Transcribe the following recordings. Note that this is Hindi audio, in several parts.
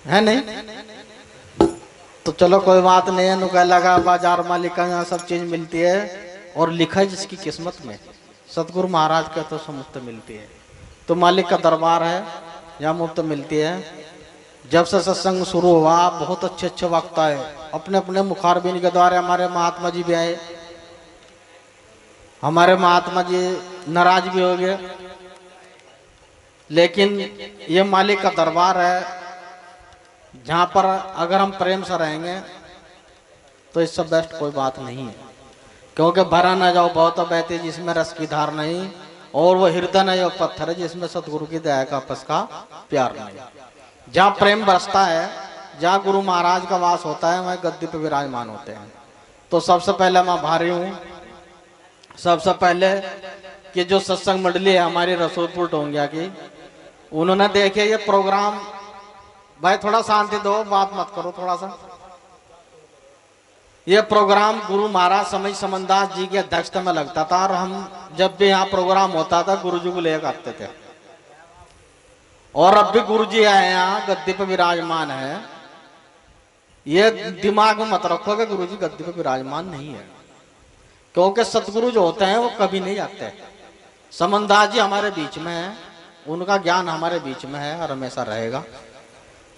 है नहीं। तो चलो कोई बात नहीं है, नुका लगा बाजार मालिका यहाँ सब चीज मिलती है और लिखा है जिसकी किस्मत में। सतगुरु महाराज के तो मुफ्त मिलती है, तो मालिक का दरबार है यहाँ मुफ्त मिलती है। जब से सत्संग शुरू हुआ बहुत अच्छे अच्छे वक्त आए, अपने अपने मुखारबिन के द्वारा हमारे महात्मा जी भी आए। हमारे महात्मा जी नाराज भी हो गए, लेकिन ये मालिक का दरबार है जहाँ पर अगर हम प्रेम से रहेंगे तो इससे बेस्ट कोई बात नहीं है। क्योंकि भरा न जाओ बहुत बहती जिसमें रस की धार नहीं, और वो हृदय न जाओ पत्थर है जिसमें सतगुरु की दया का आपस का प्यार नहीं। जहाँ प्रेम बरसता है, जहाँ गुरु महाराज का वास होता है, वहाँ गद्दी पे विराजमान होते हैं। तो सबसे पहले मैं आभारी हूँ, सबसे पहले कि जो सत्संग मंडली है हमारी रसूलपुर टोंगिया की, उन्होंने देखे ये प्रोग्राम। भाई थोड़ा शांति दो, बात मत करो थोड़ा सा। ये प्रोग्राम गुरु महाराज समय समनदास जी की अध्यक्षता में लगता था, और हम जब भी यहाँ प्रोग्राम होता था गुरु जी को लेकर आते थे। और अब भी गुरु जी आए यहाँ गद्दी पे विराजमान है। ये दिमाग में मत रखो कि गुरु जी गद्दी पे विराजमान नहीं है, क्योंकि सतगुरु जो होते हैं वो कभी नहीं आते। समनदास जी हमारे बीच में है, उनका ज्ञान हमारे बीच में है और हमेशा रहेगा।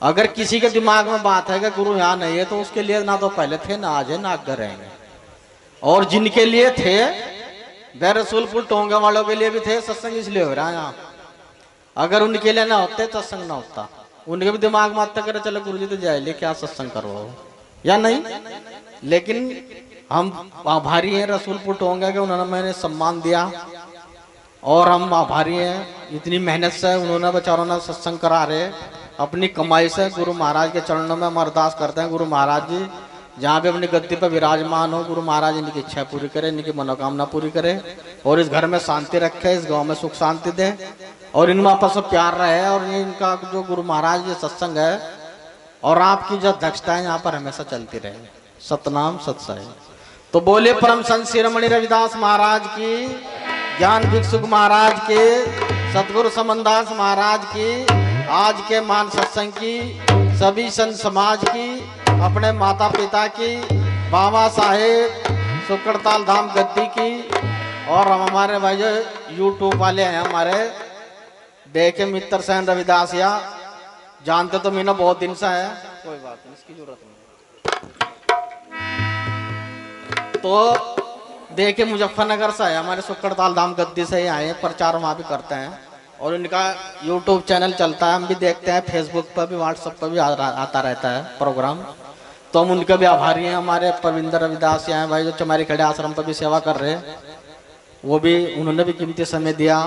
अगर किसी के दिमाग में बात है कि गुरु यहाँ नहीं है, तो उसके लिए ना तो पहले थे, ना आज है, ना आगे रहेंगे। और जिनके लिए थे वे रसूलपुर टोंगे वालों के लिए भी थे, सत्संग इसलिए हो रहा है यहाँ। अगर उनके लिए ना होते सत्संग ना होता। उनके भी दिमाग में आता करे चलो गुरु जी तो जाए ले क्या सत्संग करो या नहीं। लेकिन हम आभारी हैं रसूलपुर टोंगे के, उन्होंने मैंने सम्मान दिया और हम आभारी हैं। इतनी मेहनत से उन्होंने बेचारों ने सत्संग करा रहे अपनी कमाई से। गुरु महाराज के चरणों में हम अरदास करते हैं, गुरु महाराज जी जहाँ भी अपनी गद्दी पर विराजमान हो, गुरु महाराज इनकी इच्छा पूरी करे, इनकी मनोकामना पूरी करे, और इस घर में शांति रखे, इस गांव में सुख शांति दे, और इनमें आपस में प्यार रहे। और ये इनका जो गुरु महाराज ये सत्संग है और आपकी जो अध्यक्षता है यहाँ पर हमेशा चलती रहे। सतनाम सत्संग। तो बोले परम संत शिरोमणि रविदास महाराज की, ज्ञान भिक्षुक महाराज के, सतगुरु समनदास महाराज की, आज के मान सत्संग की, सभी संत समाज की, अपने माता पिता की, बाबा साहेब सुकड़ताल धाम गद्दी की, और हमारे भाई जो यूट्यूब वाले हैं हमारे देखे मित्र सैन रविदास या जानते तो मीना बहुत दिन से है, कोई बात नहीं इसकी जरूरत नहीं। तो देखे मुजफ्फरनगर से है, हमारे सुकड़ताल धाम गद्दी से ही आए, प्रचार वहाँ भी करते हैं और इनका यूट्यूब चैनल चलता है, हम भी देखते हैं, फेसबुक पर भी व्हाट्सएप पर भी आता रहता है प्रोग्राम। तो हम उनके भी आभारी हैं। हमारे प्रविंदर रविदास यहाँ भाई जो चमारी खड़े आश्रम पर भी सेवा कर रहे हैं, वो भी उन्होंने भी कीमती समय दिया।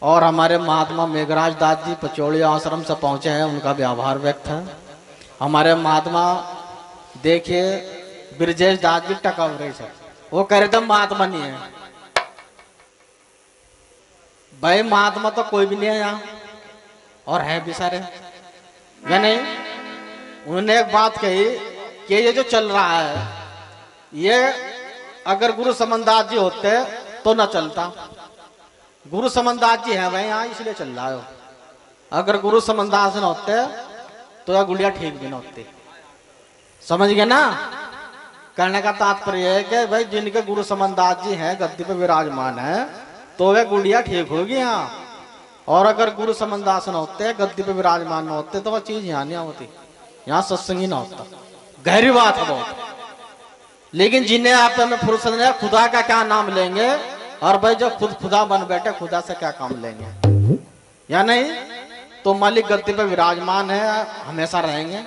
और हमारे महात्मा मेघराज दास जी पचौड़ी आश्रम से पहुंचे हैं, उनका भी आभार व्यक्त है। हमारे महात्मा देखिए ब्रजेश दास जी टकावरे से, वो कह रहे थे महात्मा नहीं है। भाई महात्मा तो कोई भी नहीं है यहाँ, और है भी सारे या नहीं। उन्होंने एक बात कही कि ये जो चल रहा है ये अगर गुरु समनदास जी होते तो ना चलता। गुरु समनदास जी है भाई यहाँ इसलिए चल रहा है। अगर गुरु समनदास न होते तो यह गुड़िया ठीक भी न होती। समझ गए ना। कहने का तात्पर्य है कि भाई जिनके गुरु समनदास जी हैं गद्दी पे विराजमान है तो वह गुड़िया ठीक होगी यहाँ। और अगर गुरु समनदास न होते गद्दी पे विराजमान न होते तो वह चीज यहाँ नहीं होती, यहाँ सत्संग ही ना होता। गहरी बात है बहुत। लेकिन जिन्हें आप में फुर्सत नहीं, खुदा का क्या नाम लेंगे, और भाई जब खुद खुदा बन बैठे खुदा से क्या काम लेंगे या नहीं। तो मालिक गद्दी पे विराजमान है, हमेशा रहेंगे।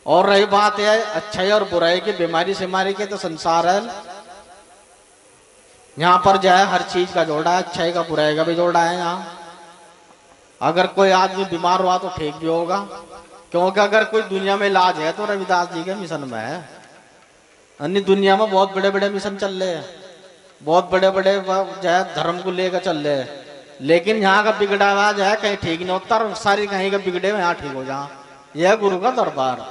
और रही बात है अच्छाई और बुराई की, बीमारी सीमारी के, तो संसार है यहाँ पर जो है हर चीज का जोड़ा है, अच्छाई का बुराई का भी जोड़ा है यहाँ। अगर कोई आदमी बीमार हुआ तो ठीक भी होगा, क्योंकि अगर कोई दुनिया में इलाज है तो रविदास जी के मिशन में है। अन्य दुनिया में बहुत बड़े बड़े मिशन चल रहे हैं, बहुत बड़े बड़े जो है धर्म को लेकर चल रहे हैं, लेकिन यहाँ का बिगड़ा हुआ जो है कहीं ठीक नहीं होता, और सारी कहीं का बिगड़े हुए यहाँ ठीक हो जाए। यह गुरु का दरबार।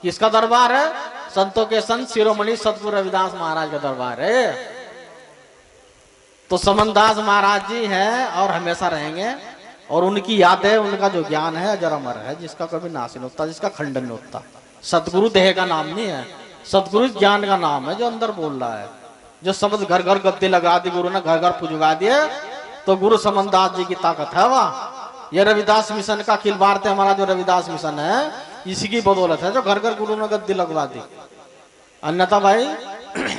किसका दरबार है? संतों के संत शिरोमणि सतगुरु रविदास महाराज का दरबार है। तो समनदास महाराज जी हैं और हमेशा रहेंगे। और उनकी याद है, उनका जो ज्ञान है अजर अमर है, जिसका कभी नाश नहीं होता, जिसका खंडन नहीं होता। सतगुरु देह का नाम नहीं है, सतगुरु ज्ञान का नाम है जो अंदर बोल रहा है। जो शब्द घर घर गद्दे लगा दी गुरु ने, घर घर पुजगा दिए, तो गुरु समनदास जी की ताकत है वह। ये रविदास मिशन का अखिल भारतीय हमारा जो रविदास मिशन है, इसी की बदौलत है जो घर घर गुरु ने गद्दी लगवा दी। अन्यथा भाई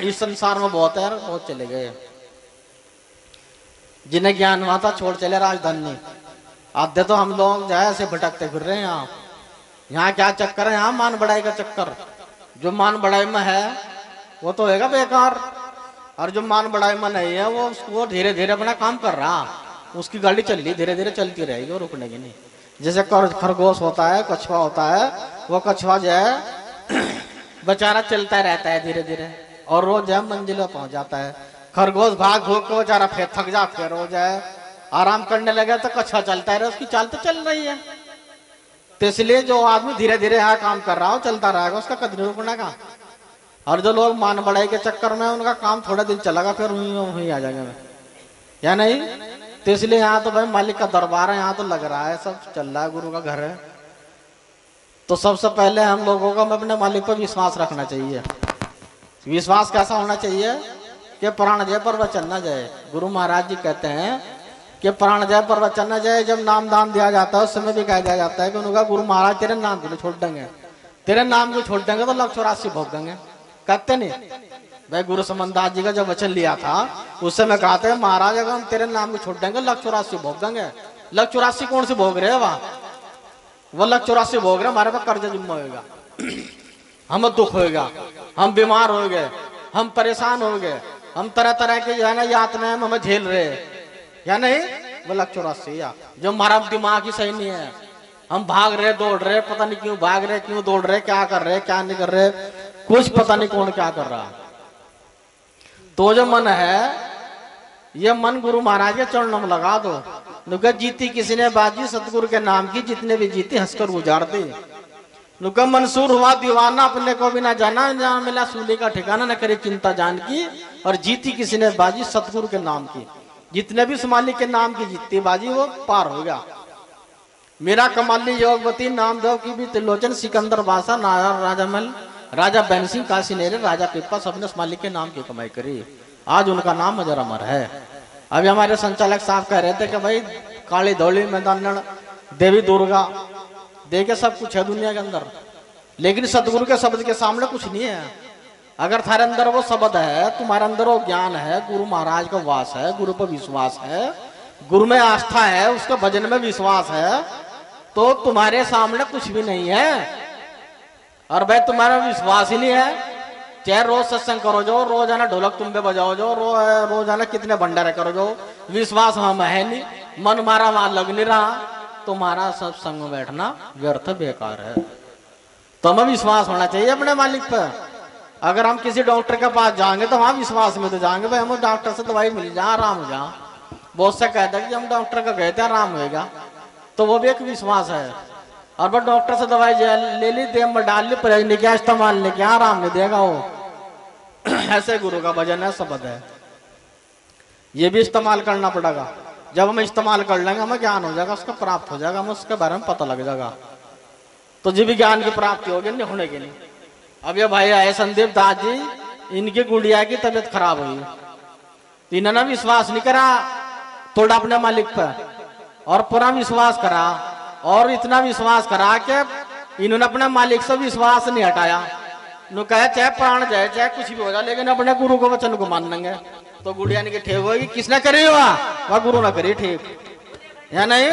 इस संसार में बहुत है, बहुत चले गए। जिन्हें ज्ञान हुआ था छोड़ चले राजधानी। आधे तो हम लोग जो है ऐसे भटकते फिर रहे हैं। यहाँ क्या चक्कर है, यहाँ मान बढ़ाई का चक्कर। जो मान बढ़ाई में है वो तो होगा बेकार, और जो मान बढ़ाई में नहीं है वो धीरे धीरे अपना काम कर रहा, उसकी गाड़ी चल रही, धीरे धीरे चलती रहेगी, वो रुकने की नहीं। जैसे खरगोश होता है, कछुआ होता है, वो कछुआ जो है बेचारा चलता रहता है धीरे धीरे, और रोज जो है मंजिल में पहुंच जाता है। खरगोश भाग भूग के बेचारा फिर थक जा, फिर हो जाए आराम करने लगे तो कछुआ चलता है, उसकी चाल तो चल रही है। तो इसलिए जो आदमी धीरे धीरे यहाँ काम कर रहा हो, चलता रहेगा, उसका कदम रुकने का। और जो लोग मान बढ़ाई के चक्कर में उनका काम थोड़ा दिन चलेगा, फिर वहीं आ जाएंगे या नहीं। तो इसलिए यहाँ तो भाई मालिक का दरबार है, यहाँ तो लग रहा है सब चल रहा है, गुरु का घर है। तो सबसे पहले हम लोगों को अपने मालिक पर विश्वास रखना चाहिए। विश्वास कैसा होना चाहिए कि प्राण जय पर वचन न जाए। गुरु महाराज जी कहते हैं कि प्राण जय पर वचन न जाए। जब नाम दान दिया जाता है उस समय भी कह दिया जाता है कि उनका गुरु महाराज तेरे नाम को छोड़ देंगे, तेरे नाम को छोड़ देंगे तो 184 भोग देंगे। कहते नहीं भाई, गुरु समनदास जी का जब वचन लिया था उस समय कहते हैं महाराज अगर हम तेरे नाम को छोड़ देंगे 184 भोग देंगे। 184 कौन से भोग रहे वहां, वो 184 भोग रहे हमारे पास कर्ज जिम्मा होगा, हम दुख होगा, हम बीमार हो गए, हम परेशान हो गए, हम तरह तरह की जो है ना यातनाएं हमें झेल रहे या नहीं। वो 184 या जो हमारा दिमाग ही सही नहीं है, हम भाग रहे दौड़ रहे, पता नहीं क्यों भाग रहे, क्यों दौड़ रहे, क्या कर रहे क्या नहीं कर रहे, कुछ पता नहीं कौन क्या कर रहा। तो जो मन है ये मन गुरु महाराज के चरणों में लगा दो। नुका जीती किसी ने बाजी सतगुरु के नाम की, जितने भी जीती हंसकर गुजार दी। नुका मंसूर हुआ दीवाना अपने को भी ना जाना, ना मिला सूली का ठिकाना, न करे चिंता जान की। और जीती किसी ने बाजी सतगुरु के नाम की, जितने भी उस मालिक के नाम की जीतती बाजी वो पार हो गया। मेरा कमाली योगवती नामदेव की भी त्रिलोचन, सिकंदर बादशाह, नायर राजामल, राजा बैन सिंह, काशी नेरे, राजा पिप्पा, सबने उस मालिक के नाम की कमाई करी। आज उनका नाम अजर अमर है। अभी हमारे संचालक साहब कह रहे थे कि भाई काली धौली मैदान देवी दुर्गा देखे सब कुछ है दुनिया के अंदर, लेकिन सतगुरु के शब्द के सामने कुछ नहीं है। अगर थारे अंदर वो शब्द है, तुम्हारे अंदर वो ज्ञान है, गुरु महाराज का वास है, गुरु पर विश्वास है, गुरु में आस्था है, उसके भजन में विश्वास है, तो तुम्हारे सामने कुछ भी नहीं है। और भाई तुम्हारा विश्वास ही नहीं है, चाहे रोज सत्संग करो जो, रोजाना ढोलक तुम पे बजाओ जो, रोजाना कितने भंडारे करो जो, विश्वास हम है नहीं, मन मारा वहां लग नहीं रहा, तुम्हारा सत्संग में बैठना व्यर्थ बेकार है। तो हमें विश्वास होना चाहिए अपने मालिक पर। अगर हम किसी डॉक्टर के पास जाएंगे तो वहां विश्वास में तो जाएंगे भाई हम डॉक्टर से दवाई मिल जा, आराम हो जा। बहुत से कहते हैं कि हम डॉक्टर का गए थे आराम होगा, तो वो भी एक विश्वास है। और बस डॉक्टर से दवाई ले ली, देह में डाल ली, परहेज नहीं किया, इस्तेमाल नहीं किया, आराम नहीं देगा वो। ऐसे गुरु का भजन है, शब्द है, ये भी इस्तेमाल करना पड़ेगा। जब हम इस्तेमाल कर लेंगे हमें ज्ञान हो जाएगा, उसका प्राप्त हो जाएगा, हमें उसके बारे में पता लग जाएगा, तो जी भी ज्ञान की प्राप्ति होगी, नहीं होने के लिए। अब ये भाई आए संदीप दास जी, इनकी गुड़िया की तबीयत खराब हुई, तो इन्होंने विश्वास नहीं करा थोड़ा अपने मालिक पर, और पूरा विश्वास करा, और इतना विश्वास करा कि इन्होंने अपने मालिक से विश्वास नहीं हटाया। नु कहे चाहे प्राण जाए चाहे कुछ भी हो जाए, लेकिन अपने गुरु को वचन को मान लेंगे। तो गुड़िया ने ठीक होगी, किसने करी वह गुरु ने करी ठीक या नहीं,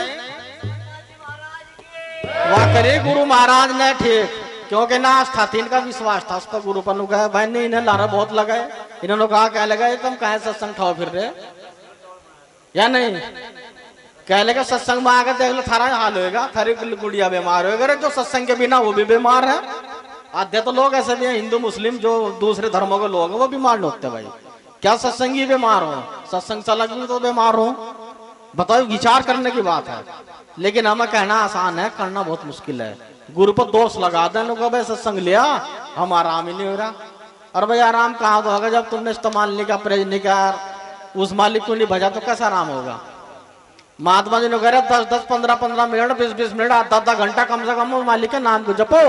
वह करी गुरु महाराज ने ठीक, क्योंकि ना आस्था थी, इनका विश्वास था उस पर गुरु पर। कहा भाई नहीं इन्हें लारा बहुत लगाए, इन्होंने कहा क्या लगाए तुम कहे सत्संग ठाओ फिर रहे या नहीं, कह लेगा सत्संग में आकर देख लो थारा हाल होगा, थारी गुड़िया बीमार होगा, जो सत्संग के बिना वो भी बीमार है। आधे तो लोग ऐसे भी हैं, हिंदू मुस्लिम जो दूसरे धर्मों के लोग हैं वो बीमार नहीं होते भाई, क्या सत्संगी बीमार हो, सत्संग से अलग भी तो बीमार हो, बताओ विचार करने की बात है। लेकिन हमें कहना आसान है, करना बहुत मुश्किल है। गुरु पर दोष लगा दें भाई सत्संग लिया हम आराम ही नहीं हो रहा, और भाई आराम कहाँ तो होगा जब तुमने इस्तेमाल नहीं किया, परहेज नहीं किया, उस मालिक को नहीं भजा तो कैसा आराम होगा। महात्मा जी ने कह रहे 10-10, 15-15 मिनट, 20-20 मिनट, आधा घंटा कम से कम मालिक के नाम को जपो।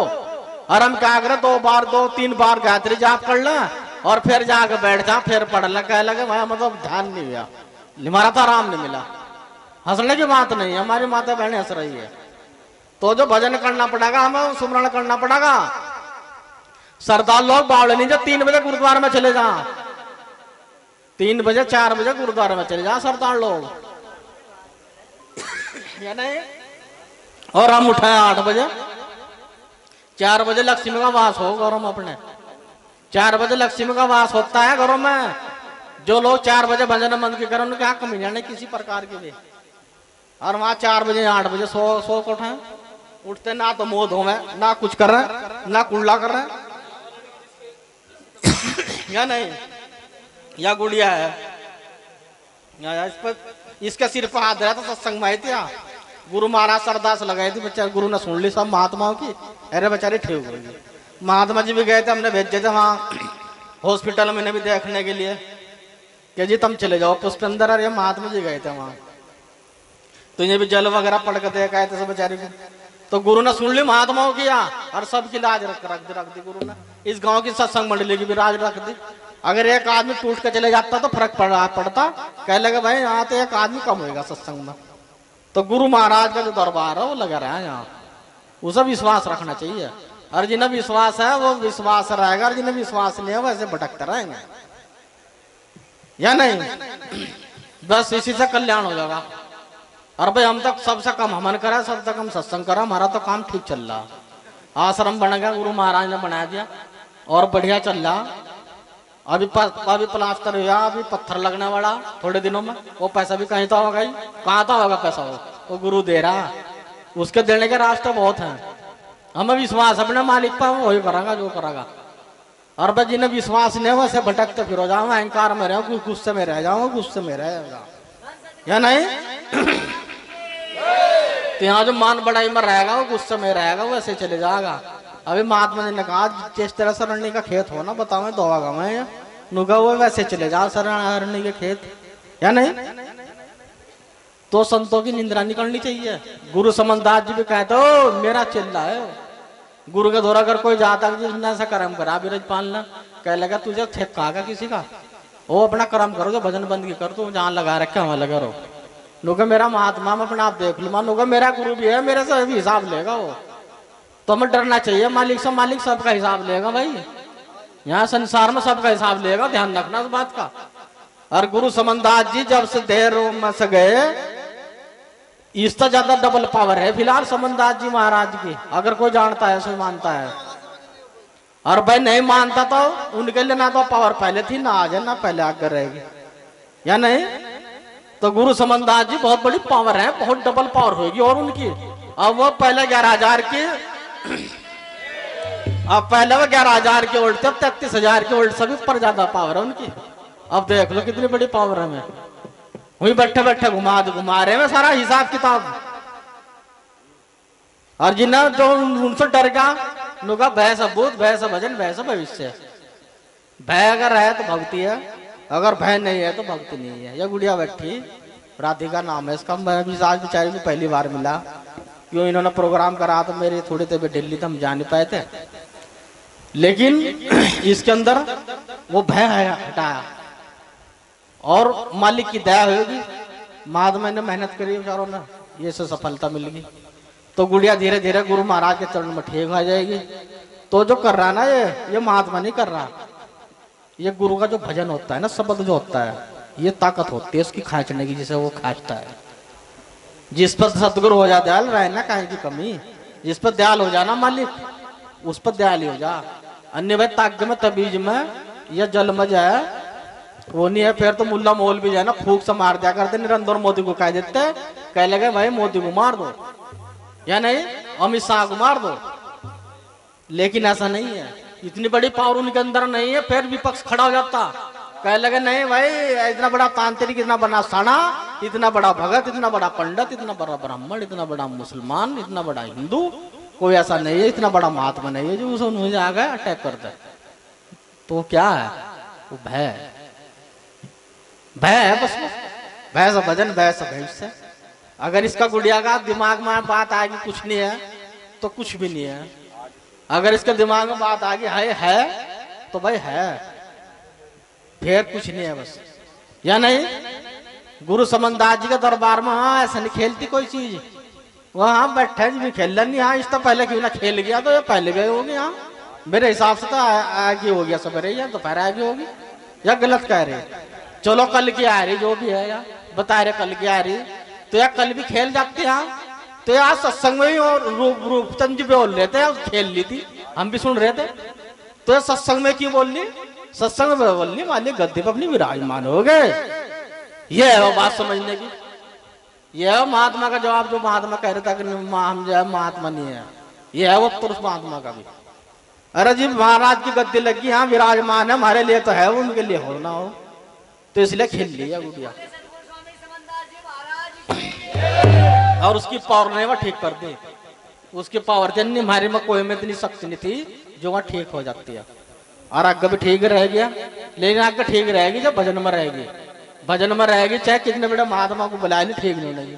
और हम क्या करें 2-3 बार गायत्री जाप कर ले और फिर जाके बैठ जा, फिर पढ़ ले। कह लगे भाई मतलब ध्यान नहीं हुआ, हमारा तो आराम नहीं मिला। हंसने की बात नहीं है, हमारी माता बहन हंस रही है। तो जो भजन करना पड़ेगा, हमें सुमरण करना पड़ेगा। सरदार लोग बावले नहीं, जो 3 बजे गुरुद्वारे में चले जा, 3 बजे 4 बजे गुरुद्वारे में चले जा सरदार लोग, या नहीं। और हम उठाए 8 बजे, 4 बजे लक्ष्मी का वास हो घरों में अपने, 4 बजे लक्ष्मी का वास होता है घरों में। जो लोग 4 बजे भजन बंद के करें उनके हक में जाने किसी प्रकार के भी। और वहां 4 बजे 8 बजे सो को उठाए, उठते ना तो मुंह धोवे, ना कुछ कर रहे, ना कुल्ला कर रहे, या नहीं। या गुड़िया है या इस पर, इसके सिर पर हाथ रहा था सत्संग में थी। गुरु महाराज सरदास लगाई थी, बच्चा गुरु ने सुन ली सब महात्माओं की, अरे बेचारी ठीक होगी। महात्मा जी भी गए थे, हमने भेजे थे वहाँ हॉस्पिटल में भी देखने के लिए कि जी तुम चले जाओ पुष्पेंद्र। अरे महात्मा जी गए थे वहाँ, तो इन्हें भी जल वगैरह पढ़ के देखा थे सब बेचारी को। तो गुरु ने सुन ली महात्माओं की और सबकी लाज रख दी गुरु ने। इस गांव की सत्संग मंडली की भी लाज रख दी। अगर एक आदमी टूट के चले जाता तो फर्क पड़ता, कह लगे भाई यहाँ तो एक आदमी कम होगा सत्संग में। तो गुरु महाराज का जो दरबार है वो लगा रहा है यहाँ, उसे विश्वास रखना चाहिए। और जिन्हें विश्वास है वो विश्वास रहेगा, और जिन्हें विश्वास नहीं है वैसे भटकते रहेंगे, या नहीं। बस इसी से कल्याण हो जाएगा। और भाई हम तक सबसे कम हमन करा, सब तक हम सत्संग करा, हमारा तो काम ठीक चल रहा। आश्रम बन गया, गुरु महाराज ने बना दिया और बढ़िया चल रहा। अभी प्लास्टर हुआ, अभी पत्थर लगने वाला थोड़े दिनों में। वो पैसा भी कहीं तो होगा ही, कहाँ तो होगा पैसा, वो गुरु दे रहा। उसके देने के रास्ते बहुत हैं। हमें विश्वास अपने मालिक पर, वही करेगा जो करेगा। और भाई जिन्हें विश्वास नहीं हो वैसे भटकते फिर हो जाओ, अहंकार में रहो, गुस्से में रह जाओ, गुस्से में रह जाओ, या नहीं। तो यहाँ जो मान बढ़ाई में रहेगा वो गुस्से में रहेगा, वैसे चले जाएगा। अभी महात्मा जी ने कहा जिस तरह सरणी का खेत हो ना, बताओ दोवा गाँव नुगा वो वैसे चले जाओ सरणी के खेत, या नहीं। तो संतों की निंदा नहीं करनी चाहिए। गुरु समनदास जी भी कहते हो मेरा चिल्ला है, गुरु के द्वारा अगर कोई जाता जिसने कर्म करा बिरज पालना, कह लगा तुझे ठेक कहा किसी का, वो अपना कर्म करो, जो भजन बंद की कर, तू जहाँ लगा रखे वहां लगा रहो। लोग मेरा महात्मा में अपना आप देख लो, मान मेरा गुरु भी है, मेरे से भी हिसाब लेगा वो। तो हमें डरना चाहिए मालिक से, मालिक सबका हिसाब लेगा भाई, यहाँ संसार में सबका हिसाब लेगा, ध्यान रखना उस बात का। और गुरु समनदास जी जब से देर में से गए, इससे ज्यादा डबल पावर है फिलहाल समनदास जी महाराज की। अगर कोई जानता है सो मानता है, और भाई नहीं मानता तो उनके लिए ना तो पावर पहले थी, ना आज है, ना पहले आगे रहेगी, या नहीं। तो गुरु समनदास जी बहुत बड़ी पावर है, बहुत डबल पावर होगी और उनकी। अब वो पहले 11,000 की, अब पहले वो 11,000 के उल्टे, अब 33,000 के उल्टे, सभी पर ज्यादा पावर है उनकी। अब देख लो कितनी बड़ी पावर है। मैं वही बैठे बैठे घुमा रहे हैं सारा हिसाब किताब। और जिन्हें जो उनसे डर गया उनका भय से भूत, भय से भजन, भय से भविष्य। भय अगर है तो भक्ति है, अगर भय नहीं है तो भक्ति नहीं है। यह गुड़िया बैठी, राधिका नाम है इसका, मैं भी आज बेचारी को पहली बार मिला, क्यों इन्होंने प्रोग्राम करा तो मेरी थोड़ी तबीयत ढिल्ली तो हम जा नहीं पाए थे। लेकिन इसके अंदर वो भय हटाया और मालिक की दया होगी। महात्मा ने मेहनत करी बेचारों ने, ये से सफलता मिल गई। तो गुड़िया धीरे धीरे गुरु महाराज के चरण में ठीक आ जाएगी। तो जो कर रहा ना ये महात्मा नहीं कर रहा, ये गुरु का जो भजन होता है ना, शब्द जो होता है, ये ताकत होती है उसकी खांचने की, जिसे वो खांचता है। जिस पर सतगुरु हो जा दयाल रहे ना, कहीं की कमी, जिस पर दयाल हो जाना मालिक उस पर दयाल हो जा। अन्य भाई ताक में तबीज में या जल में जाए वो नहीं है। फिर तो मुल्ला मोल भी जाए ना, फूक से मार दिया करते, नरेंद्र मोदी को कह देते, कह लगे भाई मोदी को मार दो, या नहीं अमित शाह को मार दो। लेकिन ऐसा नहीं है, इतनी बड़ी पावर उनके अंदर नहीं है। फिर विपक्ष खड़ा हो जाता, कह लगे नहीं भाई इतना बड़ा तांत्रिक, इतना बड़ा साना, इतना बड़ा भगत, इतना बड़ा पंडित, इतना बड़ा ब्राह्मण, इतना बड़ा मुसलमान, इतना बड़ा हिंदू, कोई ऐसा नहीं है, इतना बड़ा महात्मा नहीं है जो उसे उन्हें आ गया अटैक करता है। तो क्या है वो? भय, भय है बस, भय से भजन, भय से भविष्य, अगर इसका गुड़िया का दिमाग में बात आएगी कुछ नहीं है तो कुछ भी नहीं है। अगर इसके दिमाग में बात आएगी है तो भाई है, फिर कुछ नहीं है बस, या नहीं। गुरु समनदास जी के दरबार में हाँ ऐसा नहीं खेलती कोई चीज, वहाँ बैठे जी भी खेल नहीं। हाँ इस तो पहले क्यों ना खेल गया, तो ये पहले गए होगी। हाँ मेरे हिसाब से तो आगे हो गया सवेरे या दोपहर आगे होगी, या गलत कह रहे। चलो कल की आ रही जो भी है, या बता रहे कल की आ रही, तो यार कल भी खेल जाते हैं। तो यार सत्संग में भी और रूपचंद जी बोल रहे थे खेल ली थी, हम भी सुन रहे थे। तो यार सत्संग में क्यों बोल ली, सत्संग में बोल ली मान ली गद्दे पर अपनी विराजमान हो गए। ये है वो बात समझने की, यह है महात्मा का जवाब जो महात्मा कह रहे था कि हम जो है महात्मा नहीं है। यह है वो उत्तर उस महात्मा का भी। अरे जी महाराज की गद्दी लगी, हाँ विराजमान है, हमारे लिए तो है, वो उनके लिए हो ना हो, तो इसलिए खेल लिया गुड़िया। और उसकी पावर ने वह ठीक कर दी, उसकी पावर थी नहीं, हमारे में कोई में इतनी शक्ति नहीं थी जो वह ठीक हो जाती है। और आगे भी ठीक रह गया, लेकिन आगे ठीक रहेगी जब भजन में रहेगी। भजन में रहेगी चाहे कितने बड़े महात्मा को बुलाए नहीं, ठीक नहीं रहेगी।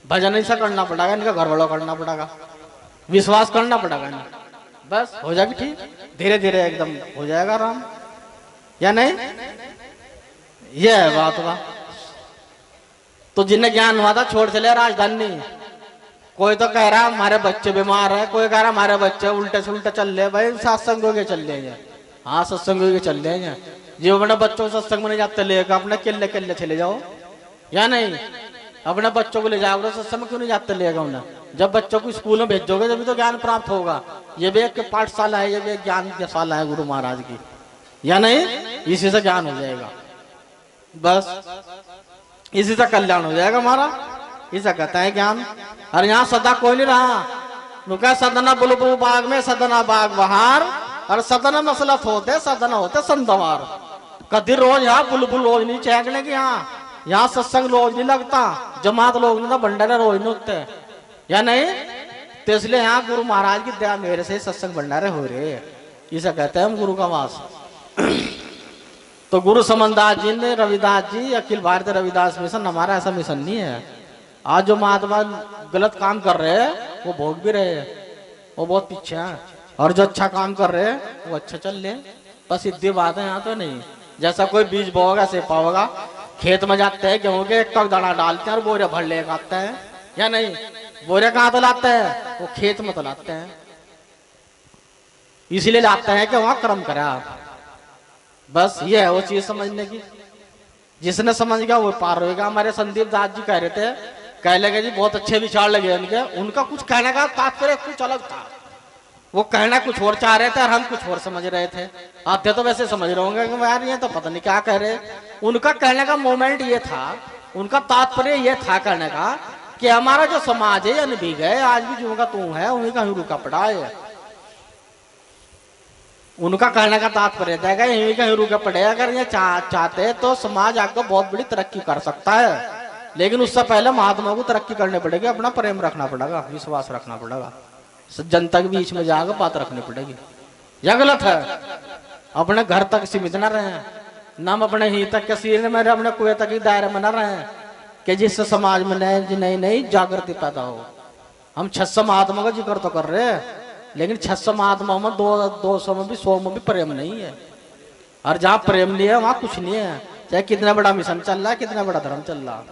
भजन ऐसा करना पड़ेगा, इनका घर वालों करना पड़ेगा, विश्वास करना पड़ेगा इन्हें, बस हो जाएगी ठीक, धीरे धीरे एकदम हो जाएगा आराम, या नहीं। यह है बात बा। तो जिन्हें ज्ञान हुआ था छोड़ चले राजधानी। कोई तो कह रहा हमारे बच्चे बीमार है, कोई कह रहा हमारे बच्चे उल्टे से उल्टे चल रहे। भाई सत्संग हो के चल रहे हैं, हाँ सत्संग हो के चल रहे हैं। जो अपने बच्चों को सत्संग में नहीं जाते लेगा, अपने किले किले चले जाओ, या नहीं। अपने बच्चों को ले जाओ तो सत्संग में क्यों नहीं जाते लेगा उन्हें। जब बच्चों को स्कूल में भेजोगे जब तो ज्ञान प्राप्त होगा। ये भी एक पाठशाला है, ये भी एक ज्ञान की शाला है गुरु महाराज की, या नहीं। इसी से ज्ञान हो जाएगा, बस इसी से कल्याण हो जाएगा हमारा, इसे कहता है ज्ञान। और यहाँ सदा कोई नहीं रहा, रुका सदना बुलबुल बाग में सदना बाग बहार, और सदन मसलत होते सदन होते संदवार। कभी रोज यहाँ बुलबुल रोज नहीं चहकने की, यहाँ सत्संग रोज नहीं लगता, जमात लोग नहीं, भंडारे रोज नहीं उठते, या नहीं। तो इसलिए यहाँ गुरु महाराज की दया मेरे से सत्संग भंडारे हो रहे, इसे कहते हैं हम गुरु का वास। तो गुरु समनदास जी ने, रविदास जी, अखिल भारतीय रविदास मिशन, हमारा ऐसा मिशन नहीं है। आज जो महात्मा गलत काम कर रहे हैं वो भोग भी रहे हैं, वो बहुत पीछे हैं, और जो अच्छा काम कर रहे हैं वो अच्छा चल रहे। बस सीधी बात है यहाँ तो नहीं। जैसा कोई बीज बोगा से पाओगा, खेत में जाते हैं गेहूं के एक दाना डालते हैं और बोरे भर ले आते हैं, या नहीं। बोरे कहाँ तो लाते हैं, वो खेत में तो लाते हैं, इसीलिए लाते हैं कि वहां कर्म करा। बस ये है वो चीज समझने की, जिसने समझ गया वो पार होगा। हमारे संदीप दास जी कह रहे थे, कह लगे जी बहुत अच्छे विचार लगे उनके, उनका कुछ कहने का तात्पर्य कुछ अलग था, वो कहना कुछ और चाह रहे थे और हम कुछ और समझ रहे थे। आते तो वैसे समझ रहे होंगे कि यार ये तो पता नहीं क्या कह रहे। उनका कहने का मोमेंट ये था, उनका तात्पर्य ये था कहने का कि हमारा जो समाज है अन भी गए, आज भी जो का तू है उन्हीं का ही रुका पड़ा है। उनका कहने का तात्पर्य था यही का ही रुका पड़े। अगर ये चाहते तो समाज आपको बहुत बड़ी तरक्की कर सकता है, लेकिन उससे पहले महात्मा को तरक्की करनी पड़ेगी, अपना प्रेम रखना पड़ेगा, विश्वास रखना पड़ेगा, जनता के बीच में जाकर बात रखनी पड़ेगी। यह गलत है, अपने घर तक सीमित न रहे, हम अपने ही तक के सिर में, अपने कुएं तक ही दायरे में न रहे, कि जिससे समाज में नई नई जागृति पैदा हो। हम 600 महात्मा का जिक्र तो कर रहे हैं, लेकिन 600 महात्मा में 200 में भी 100 में भी प्रेम नहीं है। और जहाँ प्रेम नहीं है वहां कुछ नहीं है, चाहे कितना बड़ा मिशन चल रहा है, कितना बड़ा धर्म चल रहा है,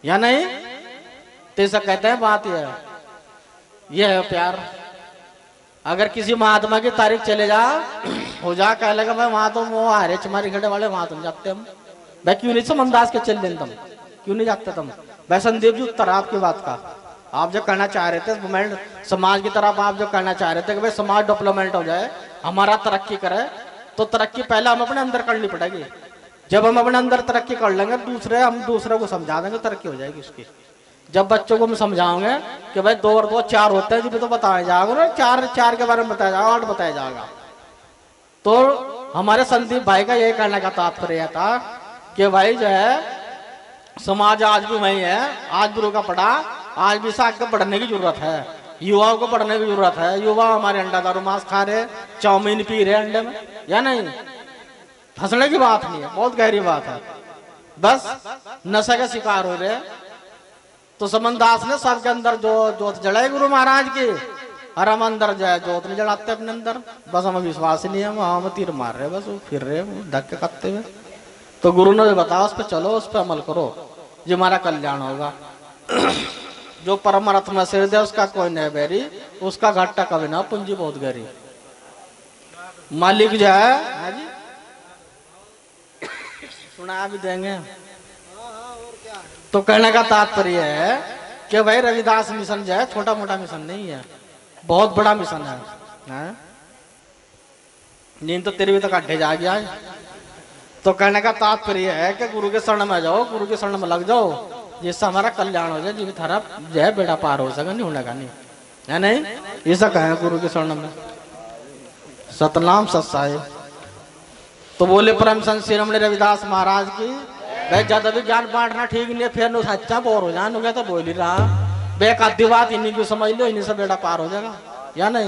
या नहीं। तो ऐसा कहते हैं बात यह है प्यार। अगर किसी महात्मा की तारीख चले जा हो जा, कह लगा भाई वहां तो वो हरे चमारी खड़े वाले वहां तुम जाते हम, भाई क्यों नहीं समनदास के चल दें, तुम क्यों नहीं जाते तुम। भाई संदीप जी उत्तर आपकी बात का, आप जो कहना चाह रहे थे समाज की तरफ, आप जो कहना चाह रहे थे कि भाई समाज डेवलपमेंट हो जाए, हमारा तरक्की करे, तो तरक्की पहले हम अपने अंदर करनी पड़ेगी। जब हम अपने अंदर तरक्की कर लेंगे, हम दूसरे को समझा देंगे, तरक्की हो जाएगी उसकी। जब बच्चों को हम समझाओगे कि भाई 2 और 2 4 होता है, जब तो बताया जाएगा ना, 4 के बारे में बताया जाएगा, 8 बताया जाएगा। तो हमारे संदीप भाई का यही कहने का तात्पर्य था कि भाई जो है समाज आज भी वही है, आज भी रुका पड़ा, आज भी साग को बढ़ने की जरूरत है, युवाओं को बढ़ने की जरूरत है। युवा हमारे अंडा दारू मांस खा रहे, चाउमीन पी रहे अंडे में, या नहीं। हंसने की बात नहीं है, बहुत गहरी बात है, बस नशे का शिकार हो रहे। तो समनदास ने सबके अंदर जो जोत जड़ाई गुरु महाराज की, और हम अंदर जो है जोत नहीं जड़ाते अपने अंदर, बस हमें विश्वास ही नहीं है, हम तीर मार रहे बस, वो फिर रहे धक्के खाते हुए। तो गुरु ने बताया उस पर चलो, उस पर अमल करो, जो हमारा कल्याण होगा। जो परमार्थ में सिर दे उसका कोई नहीं बैरी, उसका घाटा कभी ना, पूंजी बहुत गहरी। मालिक जो है जी सुना भी देंगे। तो कहने का तात्पर्य है कि भाई रविदास मिशन जो है छोटा मोटा मिशन नहीं है, बहुत बड़ा मिशन है। नींद तो तेरे भी तक अड्ढे जा गया है। तो कहने का तात्पर्य है कि गुरु के शरण में जाओ, गुरु के शरण में लग जाओ, जिससे हमारा कल्याण हो जाए, जीवित हरा जो है बेड़ा पार हो सके, नहीं होने का नहीं है, नहीं ऐसा कहे गुरु के शरण में। सतनाम सत्साई। तो बोले परम संत शिरोमणि रविदास महाराज की, भाई ज्यादा भी ज्ञान बांटना ठीक नहीं है, फिर सच्चा बोर हो जाए, तो बोल ही रहा बेकादी बात, इन्हीं को समझ लो, इन्हीं से बेड़ा पार हो जाएगा या नहीं।